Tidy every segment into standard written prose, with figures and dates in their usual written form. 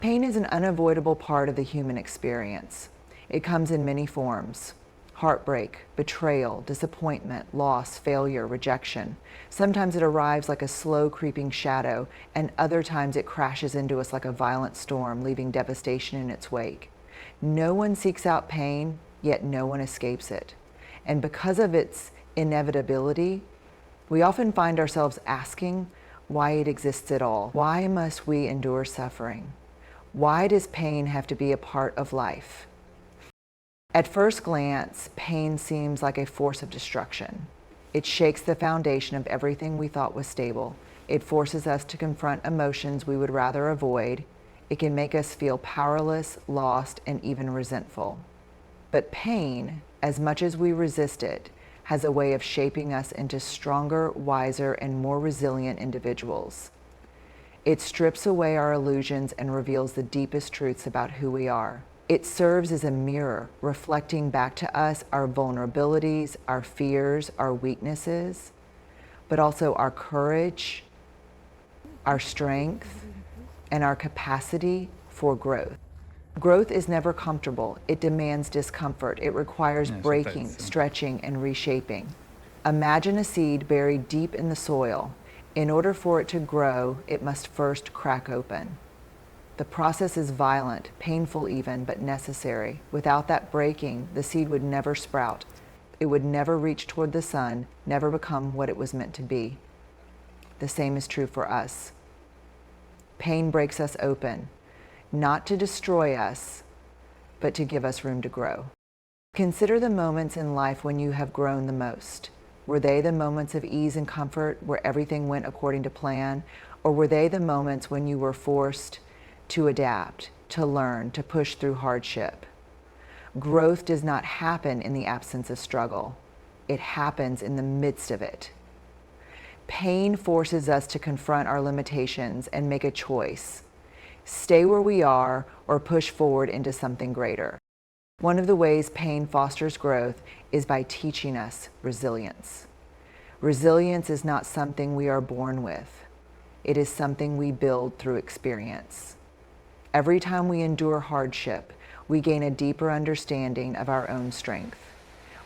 Pain is an unavoidable part of the human experience. It comes in many forms: heartbreak, betrayal, disappointment, loss, failure, rejection. Sometimes it arrives like a slow creeping shadow, and other times it crashes into us like a violent storm, leaving devastation in its wake. No one seeks out pain, yet no one escapes it. And because of its inevitability, we often find ourselves asking why it exists at all. Why must we endure suffering? Why does pain have to be a part of life? At first glance, pain seems like a force of destruction. It shakes the foundation of everything we thought was stable. It forces us to confront emotions we would rather avoid. It can make us feel powerless, lost, and even resentful. But pain, as much as we resist it, has a way of shaping us into stronger, wiser, and more resilient individuals. It strips away our illusions and reveals the deepest truths about who we are. It serves as a mirror, reflecting back to us our vulnerabilities, our fears, our weaknesses, but also our courage, our strength, and our capacity for growth. Growth is never comfortable. It demands discomfort. It requires breaking, stretching, and reshaping. Imagine a seed buried deep in the soil. In order for it to grow, it must first crack open. The process is violent, painful even, but necessary. Without that breaking, the seed would never sprout. It would never reach toward the sun, never become what it was meant to be. The same is true for us. Pain breaks us open, not to destroy us, but to give us room to grow. Consider the moments in life when you have grown the most. Were they the moments of ease and comfort where everything went according to plan? Or were they the moments when you were forced to adapt, to learn, to push through hardship? Growth does not happen in the absence of struggle. It happens in the midst of it. Pain forces us to confront our limitations and make a choice. Stay where we are or push forward into something greater. One of the ways pain fosters growth is by teaching us resilience. Resilience is not something we are born with. It is something we build through experience. Every time we endure hardship, we gain a deeper understanding of our own strength.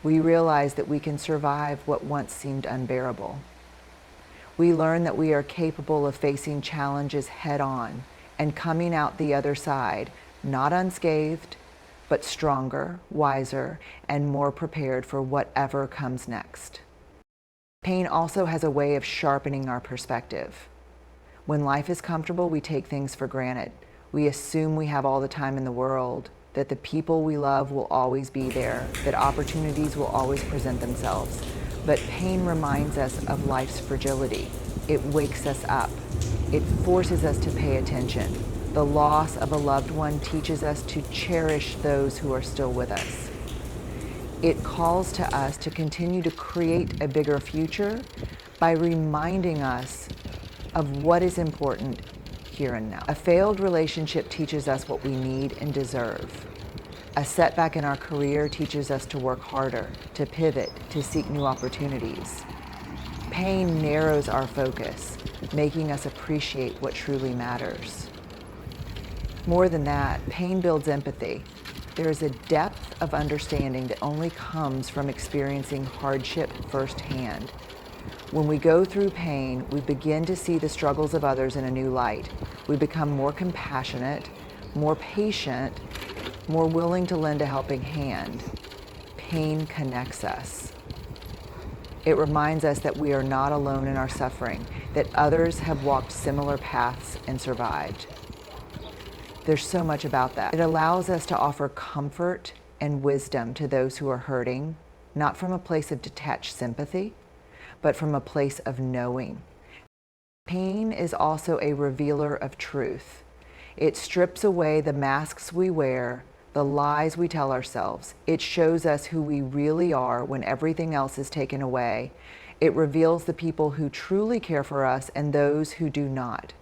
We realize that we can survive what once seemed unbearable. We learn that we are capable of facing challenges head on and coming out the other side, not unscathed, but stronger, wiser, and more prepared for whatever comes next. Pain also has a way of sharpening our perspective. When life is comfortable, we take things for granted. We assume we have all the time in the world, that the people we love will always be there, that opportunities will always present themselves. But pain reminds us of life's fragility. It wakes us up. It forces us to pay attention. The loss of a loved one teaches us to cherish those who are still with us. It calls to us to continue to create a bigger future by reminding us of what is important here and now. A failed relationship teaches us what we need and deserve. A setback in our career teaches us to work harder, to pivot, to seek new opportunities. Pain narrows our focus, making us appreciate what truly matters. More than that, pain builds empathy. There is a depth of understanding that only comes from experiencing hardship firsthand. When we go through pain, we begin to see the struggles of others in a new light. We become more compassionate, more patient, more willing to lend a helping hand. Pain connects us. It reminds us that we are not alone in our suffering, that others have walked similar paths and survived. There's so much about that. It allows us to offer comfort and wisdom to those who are hurting, not from a place of detached sympathy, but from a place of knowing. Pain is also a revealer of truth. It strips away the masks we wear, the lies we tell ourselves. It shows us who we really are when everything else is taken away. It reveals the people who truly care for us and those who do not.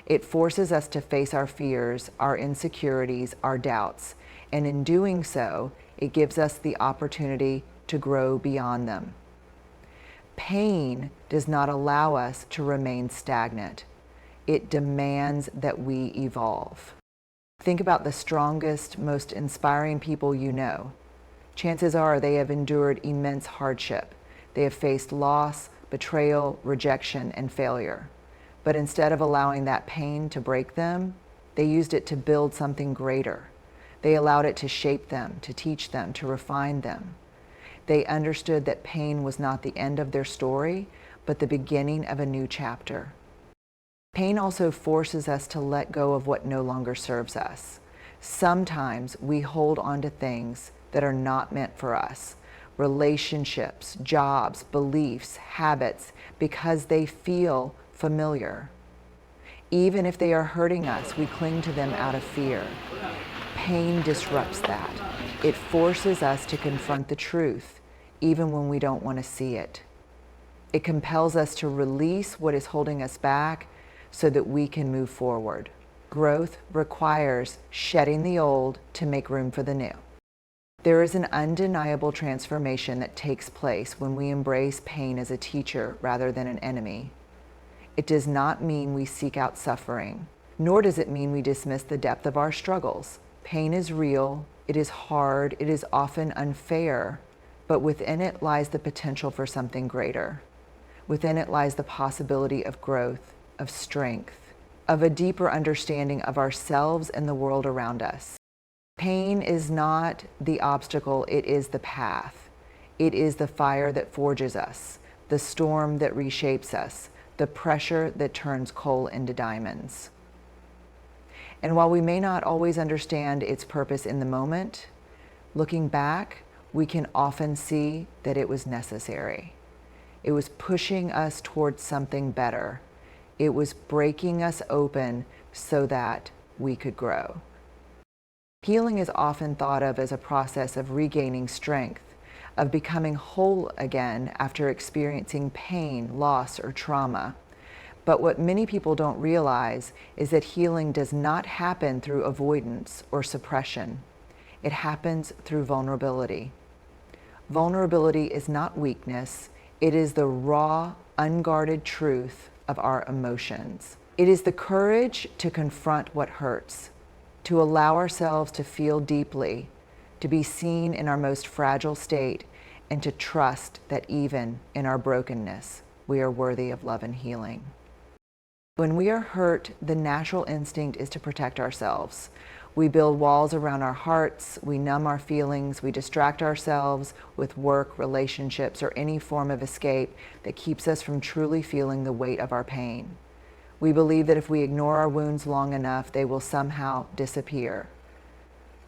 It forces us to face our fears, our insecurities, our doubts, and in doing so, it gives us the opportunity to grow beyond them. Pain does not allow us to remain stagnant. It demands that we evolve. Think about the strongest, most inspiring people you know. Chances are they have endured immense hardship. They have faced loss, betrayal, rejection, and failure. But instead of allowing that pain to break them, they used it to build something greater. They allowed it to shape them, to teach them, to refine them. They understood that pain was not the end of their story, but the beginning of a new chapter. Pain also forces us to let go of what no longer serves us. Sometimes we hold on to things that are not meant for us, relationships, jobs, beliefs, habits, because they feel familiar. Even if they are hurting us, we cling to them out of fear. Pain disrupts that. It forces us to confront the truth, even when we don't want to see it. It compels us to release what is holding us back so that we can move forward. Growth requires shedding the old to make room for the new. There is an undeniable transformation that takes place when we embrace pain as a teacher rather than an enemy. It does not mean we seek out suffering, nor does it mean we dismiss the depth of our struggles. Pain is real, it is hard, it is often unfair, but within it lies the potential for something greater. Within it lies the possibility of growth, of strength, of a deeper understanding of ourselves and the world around us. Pain is not the obstacle, it is the path. It is the fire that forges us, the storm that reshapes us, the pressure that turns coal into diamonds. And while we may not always understand its purpose in the moment, looking back, we can often see that it was necessary. It was pushing us towards something better. It was breaking us open so that we could grow. Healing is often thought of as a process of regaining strength, of becoming whole again after experiencing pain, loss, or trauma. But what many people don't realize is that healing does not happen through avoidance or suppression. It happens through vulnerability. Vulnerability is not weakness. It is the raw, unguarded truth of our emotions. It is the courage to confront what hurts, to allow ourselves to feel deeply, to be seen in our most fragile state, and to trust that even in our brokenness, we are worthy of love and healing. When we are hurt, the natural instinct is to protect ourselves. We build walls around our hearts, we numb our feelings, we distract ourselves with work, relationships, or any form of escape that keeps us from truly feeling the weight of our pain. We believe that if we ignore our wounds long enough, they will somehow disappear.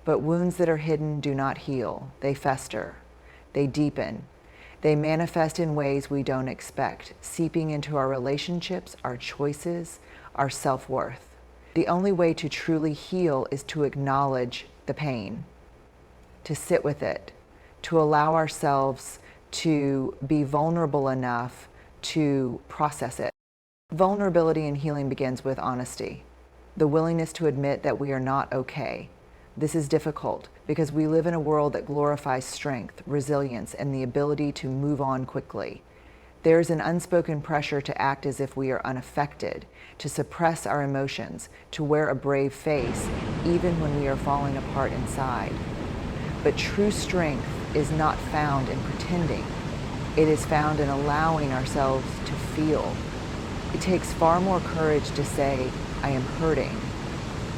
But wounds that are hidden do not heal. They fester. They deepen. They manifest in ways we don't expect, seeping into our relationships, our choices, our self-worth. The only way to truly heal is to acknowledge the pain, to sit with it, to allow ourselves to be vulnerable enough to process it. Vulnerability in healing begins with honesty, the willingness to admit that we are not okay. This is difficult because we live in a world that glorifies strength, resilience, and the ability to move on quickly. There is an unspoken pressure to act as if we are unaffected, to suppress our emotions, to wear a brave face, even when we are falling apart inside. But true strength is not found in pretending. It is found in allowing ourselves to feel. It takes far more courage to say, I am hurting,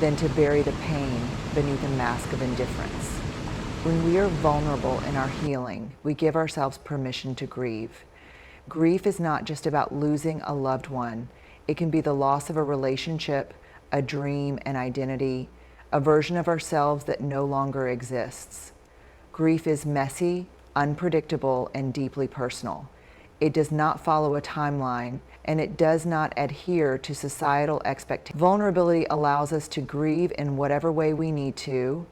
than to bury the pain beneath a mask of indifference. When we are vulnerable in our healing, we give ourselves permission to grieve. Grief is not just about losing a loved one. It can be the loss of a relationship, a dream, an identity, a version of ourselves that no longer exists. Grief is messy, unpredictable, and deeply personal. It does not follow a timeline, and it does not adhere to societal expectations. Vulnerability allows us to grieve in whatever way we need to,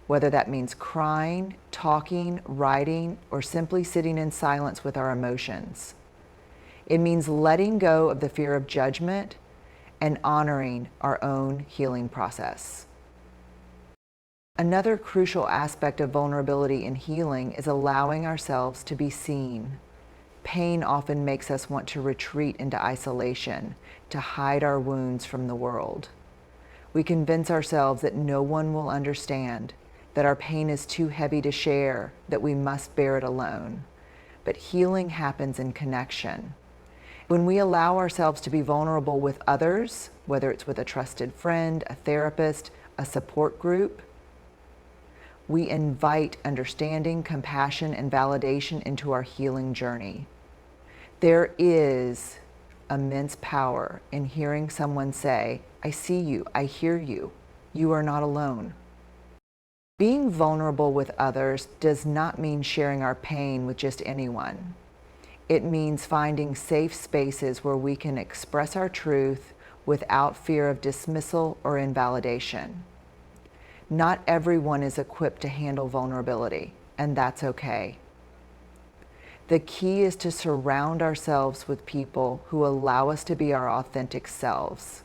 whether that means crying, talking, writing, or simply sitting in silence with our emotions. It means letting go of the fear of judgment and honoring our own healing process. Another crucial aspect of vulnerability in healing is allowing ourselves to be seen. Pain often makes us want to retreat into isolation, to hide our wounds from the world. We convince ourselves that no one will understand, that our pain is too heavy to share, that we must bear it alone. But healing happens in connection. When we allow ourselves to be vulnerable with others, whether it's with a trusted friend, a therapist, a support group, we invite understanding, compassion, and validation into our healing journey. There is immense power in hearing someone say, "I see you, I hear you, you are not alone." Being vulnerable with others does not mean sharing our pain with just anyone. It means finding safe spaces where we can express our truth without fear of dismissal or invalidation. Not everyone is equipped to handle vulnerability, and that's okay. The key is to surround ourselves with people who allow us to be our authentic selves,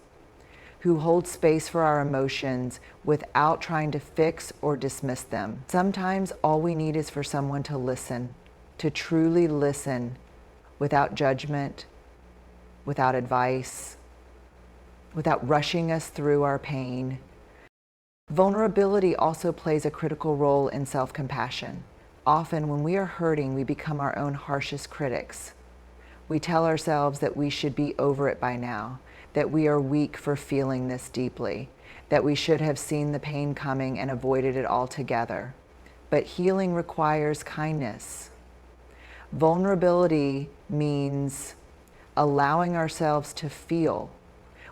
who hold space for our emotions without trying to fix or dismiss them. Sometimes all we need is for someone to listen, to truly listen, without judgment, without advice, without rushing us through our pain. Vulnerability also plays a critical role in self-compassion. Often when we are hurting, we become our own harshest critics. We tell ourselves that we should be over it by now, that we are weak for feeling this deeply, that we should have seen the pain coming and avoided it altogether. But healing requires kindness. Vulnerability means allowing ourselves to feel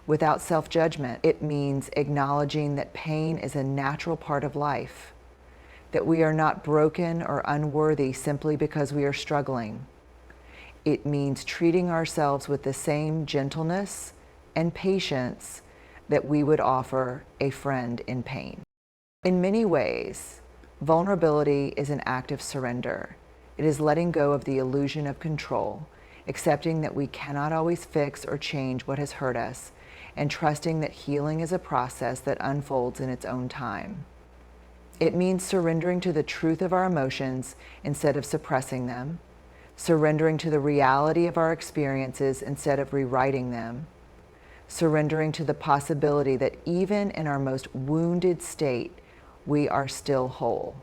without self-judgment. It means acknowledging that pain is a natural part of life, that we are not broken or unworthy simply because we are struggling. It means treating ourselves with the same gentleness and patience that we would offer a friend in pain. In many ways, vulnerability is an act of surrender. It is letting go of the illusion of control, accepting that we cannot always fix or change what has hurt us, and trusting that healing is a process that unfolds in its own time. It means surrendering to the truth of our emotions instead of suppressing them, surrendering to the reality of our experiences instead of rewriting them, surrendering to the possibility that even in our most wounded state, we are still whole.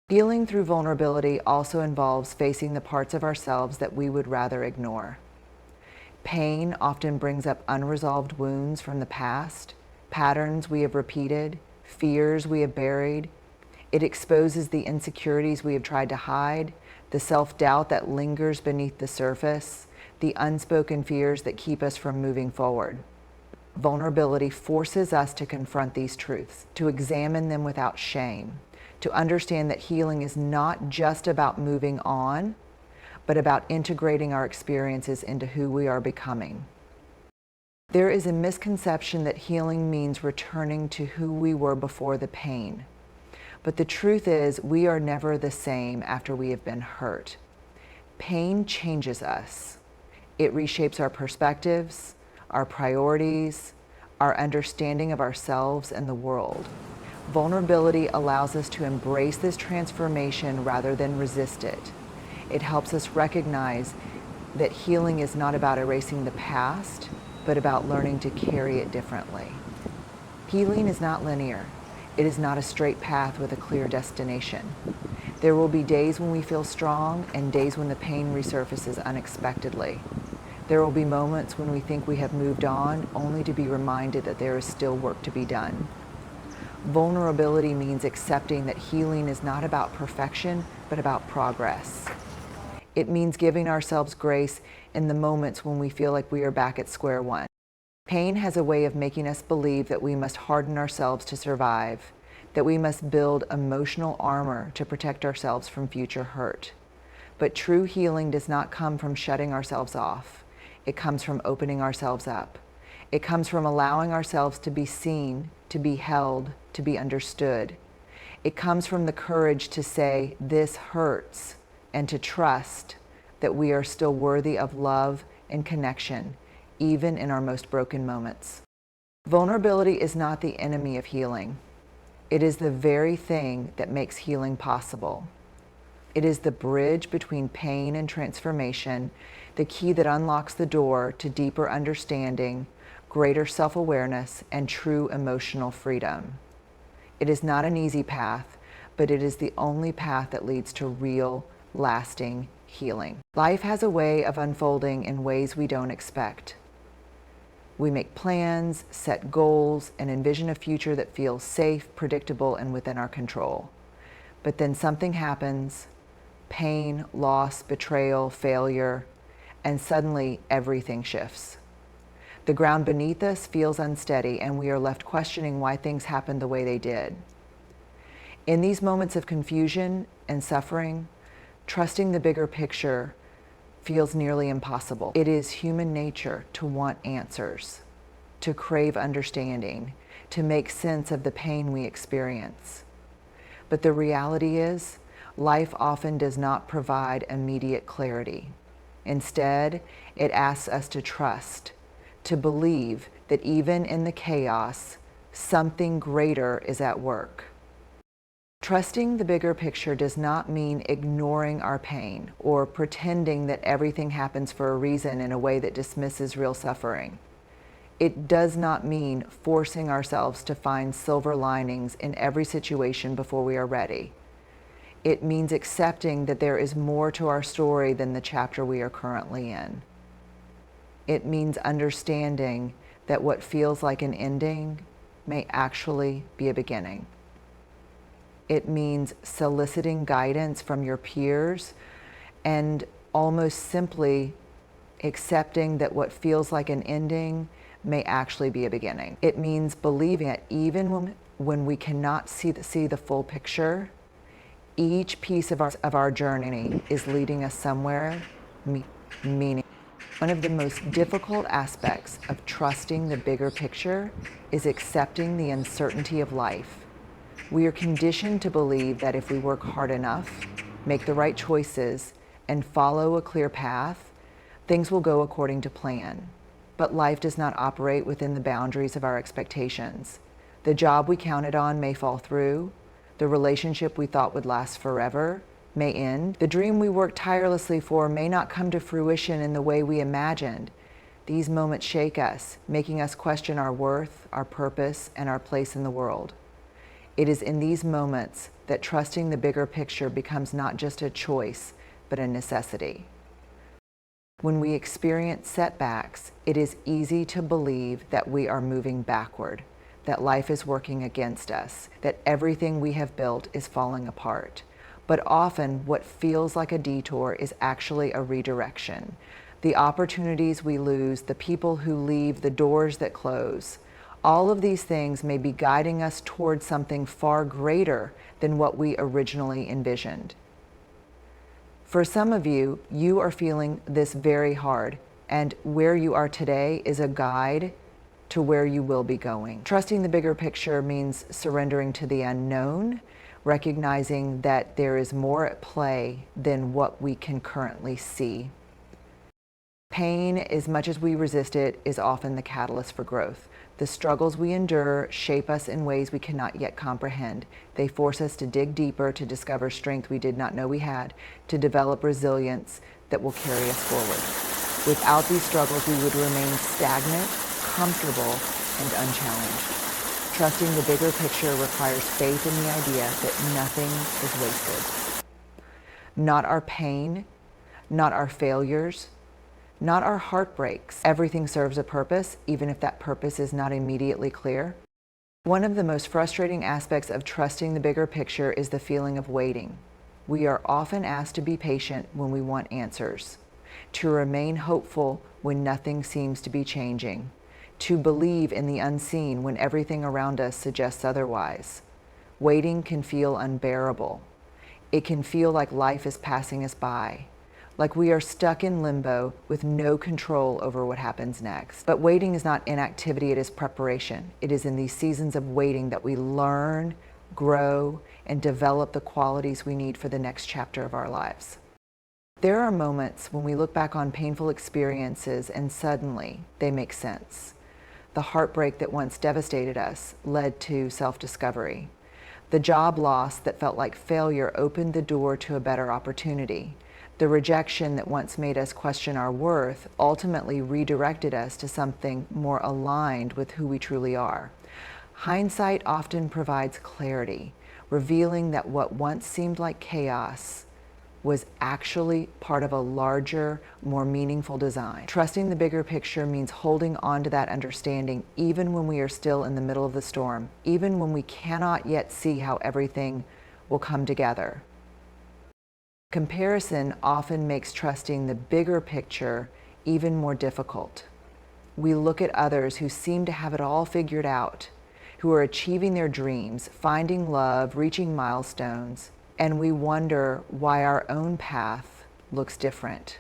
Healing through vulnerability also involves facing the parts of ourselves that we would rather ignore. Pain often brings up unresolved wounds from the past, patterns we have repeated, fears we have buried. It exposes the insecurities we have tried to hide, the self-doubt that lingers beneath the surface, the unspoken fears that keep us from moving forward. Vulnerability forces us to confront these truths, to examine them without shame, to understand that healing is not just about moving on, but about integrating our experiences into who we are becoming. There is a misconception that healing means returning to who we were before the pain. But the truth is, we are never the same after we have been hurt. Pain changes us. It reshapes our perspectives, our priorities, our understanding of ourselves and the world. Vulnerability allows us to embrace this transformation rather than resist it. It helps us recognize that healing is not about erasing the past, but about learning to carry it differently. Healing is not linear. It is not a straight path with a clear destination. There will be days when we feel strong and days when the pain resurfaces unexpectedly. There will be moments when we think we have moved on, only to be reminded that there is still work to be done. Vulnerability means accepting that healing is not about perfection, but about progress. It means giving ourselves grace in the moments when we feel like we are back at square one. Pain has a way of making us believe that we must harden ourselves to survive, that we must build emotional armor to protect ourselves from future hurt. But true healing does not come from shutting ourselves off. It comes from opening ourselves up. It comes from allowing ourselves to be seen, to be held, to be understood. It comes from the courage to say, "This hurts," and to trust that we are still worthy of love and connection, even in our most broken moments. Vulnerability is not the enemy of healing. It is the very thing that makes healing possible. It is the bridge between pain and transformation, the key that unlocks the door to deeper understanding, greater self-awareness, and true emotional freedom. It is not an easy path, but it is the only path that leads to real, lasting healing. Life has a way of unfolding in ways we don't expect. We make plans, set goals, and envision a future that feels safe, predictable, and within our control. But then something happens, pain, loss, betrayal, failure, and suddenly everything shifts. The ground beneath us feels unsteady, and we are left questioning why things happened the way they did. In these moments of confusion and suffering, trusting the bigger picture feels nearly impossible. It is human nature to want answers, to crave understanding, to make sense of the pain we experience. But the reality is, life often does not provide immediate clarity. Instead, it asks us to trust, to believe that even in the chaos, something greater is at work. Trusting the bigger picture does not mean ignoring our pain or pretending that everything happens for a reason in a way that dismisses real suffering. It does not mean forcing ourselves to find silver linings in every situation before we are ready. It means accepting that there is more to our story than the chapter we are currently in. It means understanding that what feels like an ending may actually be a beginning. It means soliciting guidance from your peers and almost simply accepting that what feels like an ending may actually be a beginning. It means believing that even when we cannot see the full picture, each piece of our journey is leading us somewhere meaning. One of the most difficult aspects of trusting the bigger picture is accepting the uncertainty of life. We are conditioned to believe that if we work hard enough, make the right choices, and follow a clear path, things will go according to plan. But life does not operate within the boundaries of our expectations. The job we counted on may fall through. The relationship we thought would last forever may end. The dream we worked tirelessly for may not come to fruition in the way we imagined. These moments shake us, making us question our worth, our purpose, and our place in the world. It is in these moments that trusting the bigger picture becomes not just a choice, but a necessity. When we experience setbacks, it is easy to believe that we are moving backward, that life is working against us, that everything we have built is falling apart. But often what feels like a detour is actually a redirection. The opportunities we lose, the people who leave, the doors that close, all of these things may be guiding us towards something far greater than what we originally envisioned. For some of you, you are feeling this very hard, and where you are today is a guide to where you will be going. Trusting the bigger picture means surrendering to the unknown, recognizing that there is more at play than what we can currently see. Pain, as much as we resist it, is often the catalyst for growth. The struggles we endure shape us in ways we cannot yet comprehend. They force us to dig deeper, to discover strength we did not know we had, to develop resilience that will carry us forward. Without these struggles, we would remain stagnant, comfortable, and unchallenged. Trusting the bigger picture requires faith in the idea that nothing is wasted. Not our pain, not our failures, not our heartbreaks. Everything serves a purpose, even if that purpose is not immediately clear. One of the most frustrating aspects of trusting the bigger picture is the feeling of waiting. We are often asked to be patient when we want answers, to remain hopeful when nothing seems to be changing, to believe in the unseen when everything around us suggests otherwise. Waiting can feel unbearable. It can feel like life is passing us by, like we are stuck in limbo with no control over what happens next. But waiting is not inactivity, it is preparation. It is in these seasons of waiting that we learn, grow, and develop the qualities we need for the next chapter of our lives. There are moments when we look back on painful experiences and suddenly they make sense. The heartbreak that once devastated us led to self-discovery. The job loss that felt like failure opened the door to a better opportunity. The rejection that once made us question our worth ultimately redirected us to something more aligned with who we truly are. Hindsight often provides clarity, revealing that what once seemed like chaos was actually part of a larger, more meaningful design. Trusting the bigger picture means holding on to that understanding even when we are still in the middle of the storm, even when we cannot yet see how everything will come together. Comparison often makes trusting the bigger picture even more difficult. We look at others who seem to have it all figured out, who are achieving their dreams, finding love, reaching milestones, and we wonder why our own path looks different.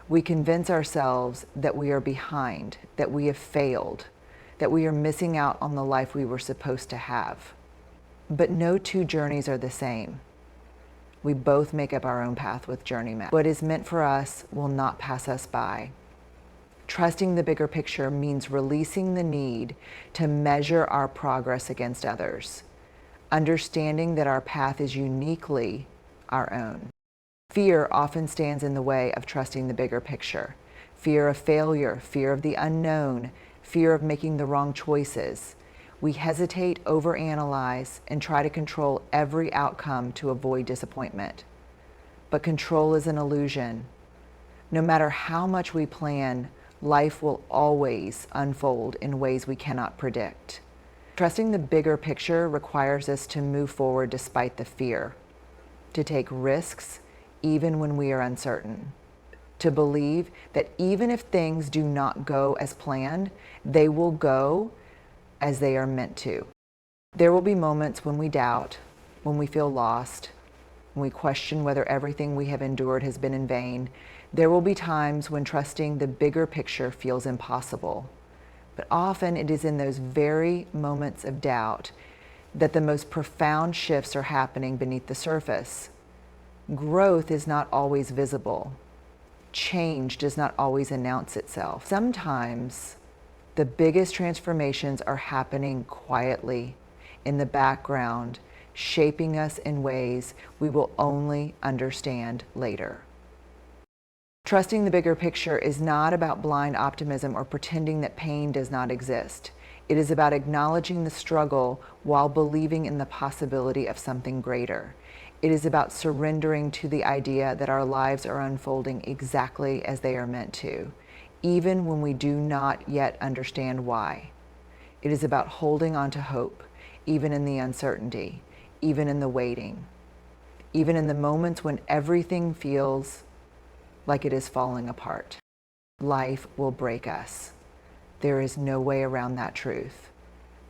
We convince ourselves that we are behind, that we have failed, that we are missing out on the life we were supposed to have. But no two journeys are the same. We both make up our own path with journey maps. What is meant for us will not pass us by. Trusting the bigger picture means releasing the need to measure our progress against others, understanding that our path is uniquely our own. Fear often stands in the way of trusting the bigger picture. Fear of failure, fear of the unknown, fear of making the wrong choices. We hesitate, overanalyze, and try to control every outcome to avoid disappointment. But control is an illusion. No matter how much we plan, life will always unfold in ways we cannot predict. Trusting the bigger picture requires us to move forward despite the fear, to take risks even when we are uncertain, to believe that even if things do not go as planned, they will go as they are meant to. There will be moments when we doubt, when we feel lost, when we question whether everything we have endured has been in vain. There will be times when trusting the bigger picture feels impossible. But often it is in those very moments of doubt that the most profound shifts are happening beneath the surface. Growth is not always visible. Change does not always announce itself. Sometimes the biggest transformations are happening quietly in the background, shaping us in ways we will only understand later. Trusting the bigger picture is not about blind optimism or pretending that pain does not exist. It is about acknowledging the struggle while believing in the possibility of something greater. It is about surrendering to the idea that our lives are unfolding exactly as they are meant to, even when we do not yet understand why. It is about holding on to hope, even in the uncertainty, even in the waiting, even in the moments when everything feels like it is falling apart. Life will break us. There is no way around that truth.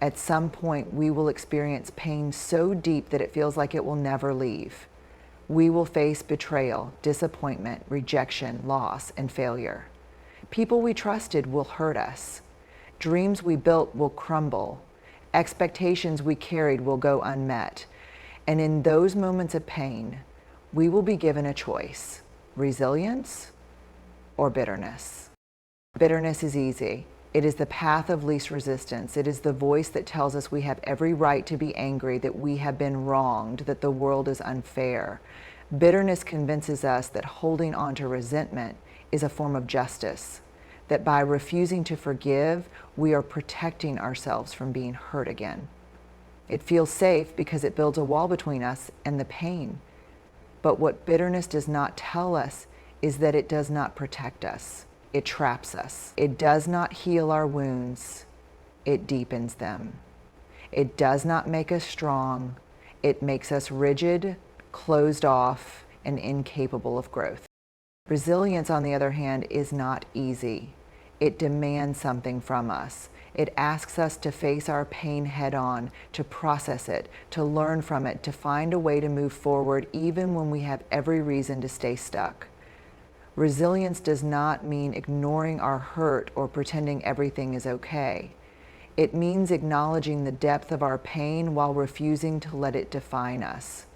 At some point, we will experience pain so deep that it feels like it will never leave. We will face betrayal, disappointment, rejection, loss, and failure. People we trusted will hurt us. Dreams we built will crumble. Expectations we carried will go unmet. And in those moments of pain, we will be given a choice: resilience or bitterness. Bitterness is easy. It is the path of least resistance. It is the voice that tells us we have every right to be angry, that we have been wronged, that the world is unfair. Bitterness convinces us that holding on to resentment is a form of justice, that by refusing to forgive, we are protecting ourselves from being hurt again. It feels safe because it builds a wall between us and the pain. But what bitterness does not tell us is that it does not protect us. It traps us. It does not heal our wounds. It deepens them. It does not make us strong. It makes us rigid, closed off, and incapable of growth. Resilience, on the other hand, is not easy. It demands something from us. It asks us to face our pain head on, to process it, to learn from it, to find a way to move forward even when we have every reason to stay stuck. Resilience does not mean ignoring our hurt or pretending everything is okay. It means acknowledging the depth of our pain while refusing to let it define us.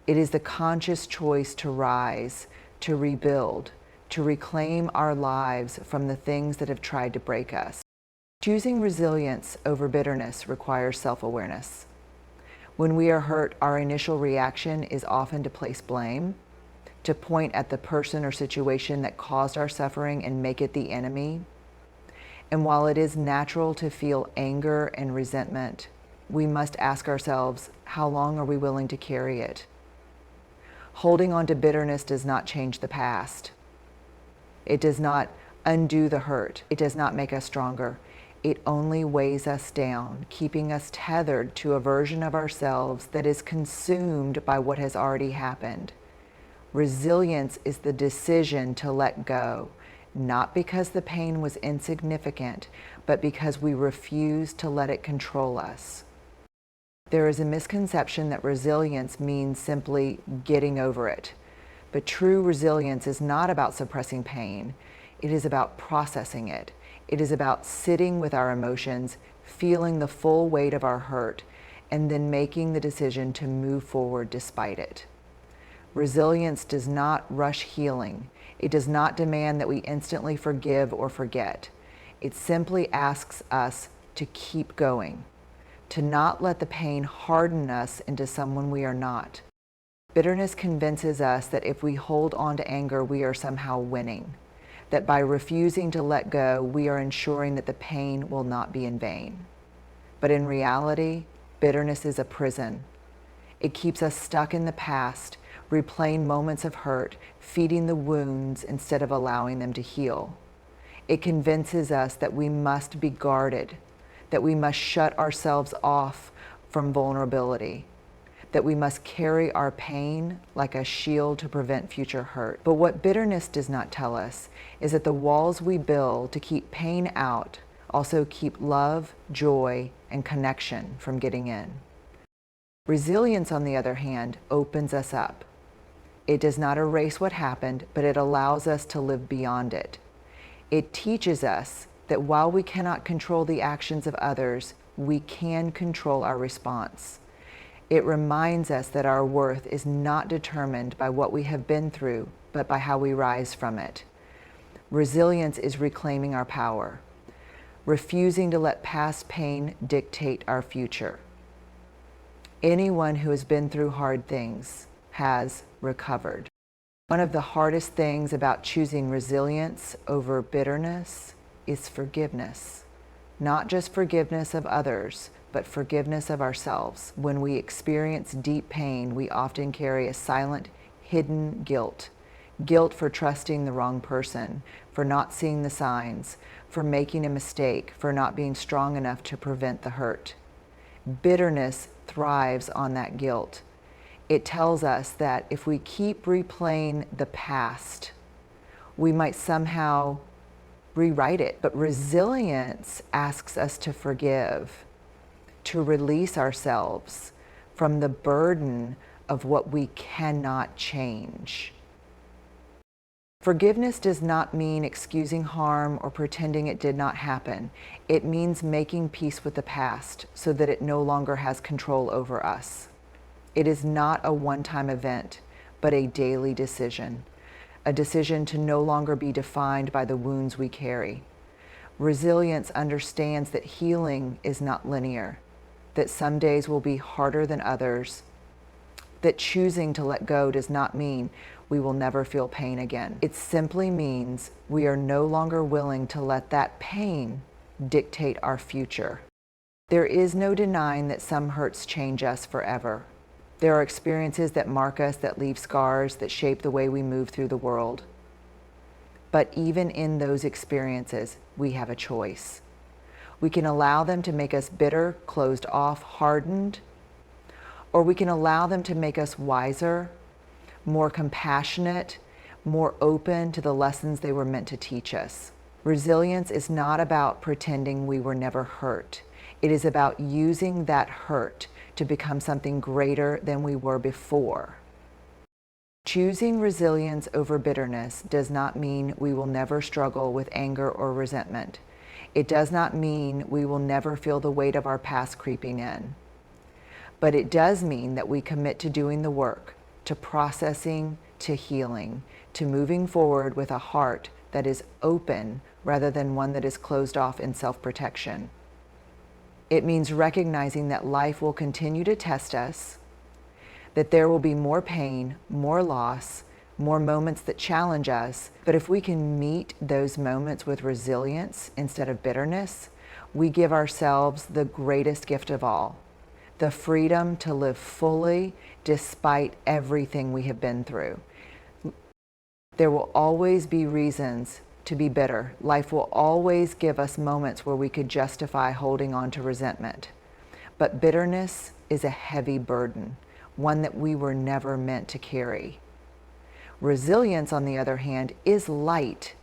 It is the conscious choice to rise, to rebuild, to reclaim our lives from the things that have tried to break us. Choosing resilience over bitterness requires self-awareness. When we are hurt, our initial reaction is often to place blame, to point at the person or situation that caused our suffering and make it the enemy. And while it is natural to feel anger and resentment, we must ask ourselves, how long are we willing to carry it? Holding on to bitterness does not change the past. It does not undo the hurt. It does not make us stronger. It only weighs us down, keeping us tethered to a version of ourselves that is consumed by what has already happened. Resilience is the decision to let go, not because the pain was insignificant, but because we refuse to let it control us. There is a misconception that resilience means simply getting over it. But true resilience is not about suppressing pain. It is about processing it. It is about sitting with our emotions, feeling the full weight of our hurt, and then making the decision to move forward despite it. Resilience does not rush healing. It does not demand that we instantly forgive or forget. It simply asks us to keep going, to not let the pain harden us into someone we are not. Bitterness convinces us that if we hold on to anger, we are somehow winning, that by refusing to let go, we are ensuring that the pain will not be in vain. But in reality, bitterness is a prison. It keeps us stuck in the past, replaying moments of hurt, feeding the wounds instead of allowing them to heal. It convinces us that we must be guarded, that we must shut ourselves off from vulnerability, that we must carry our pain like a shield to prevent future hurt. But what bitterness does not tell us is that the walls we build to keep pain out also keep love, joy, and connection from getting in. Resilience, on the other hand, opens us up. It does not erase what happened, but it allows us to live beyond it. It teaches us that while we cannot control the actions of others, we can control our response. It reminds us that our worth is not determined by what we have been through, but by how we rise from it. Resilience is reclaiming our power, refusing to let past pain dictate our future. Anyone who has been through hard things has recovered. One of the hardest things about choosing resilience over bitterness is forgiveness. Not just forgiveness of others, but forgiveness of ourselves. When we experience deep pain, we often carry a silent, hidden guilt. Guilt for trusting the wrong person, for not seeing the signs, for making a mistake, for not being strong enough to prevent the hurt. Bitterness thrives on that guilt. It tells us that if we keep replaying the past, we might somehow rewrite it. But resilience asks us to forgive, to release ourselves from the burden of what we cannot change. Forgiveness does not mean excusing harm or pretending it did not happen. It means making peace with the past so that it no longer has control over us. It is not a one-time event, but a daily decision, a decision to no longer be defined by the wounds we carry. Resilience understands that healing is not linear, that some days will be harder than others, that choosing to let go does not mean we will never feel pain again. It simply means we are no longer willing to let that pain dictate our future. There is no denying that some hurts change us forever. There are experiences that mark us, that leave scars, that shape the way we move through the world. But even in those experiences, we have a choice. We can allow them to make us bitter, closed off, hardened, or we can allow them to make us wiser, more compassionate, more open to the lessons they were meant to teach us. Resilience is not about pretending we were never hurt. It is about using that hurt to become something greater than we were before. Choosing resilience over bitterness does not mean we will never struggle with anger or resentment. It does not mean we will never feel the weight of our past creeping in. But it does mean that we commit to doing the work, to processing, to healing, to moving forward with a heart that is open rather than one that is closed off in self-protection. It means recognizing that life will continue to test us, that there will be more pain, more loss, more moments that challenge us. But if we can meet those moments with resilience instead of bitterness, we give ourselves the greatest gift of all, the freedom to live fully despite everything we have been through. There will always be reasons to be bitter. Life will always give us moments where we could justify holding on to resentment. But bitterness is a heavy burden, one that we were never meant to carry. Resilience, on the other hand, is light.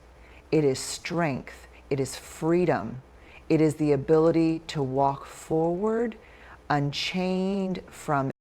It is strength. It is freedom. It is the ability to walk forward unchained from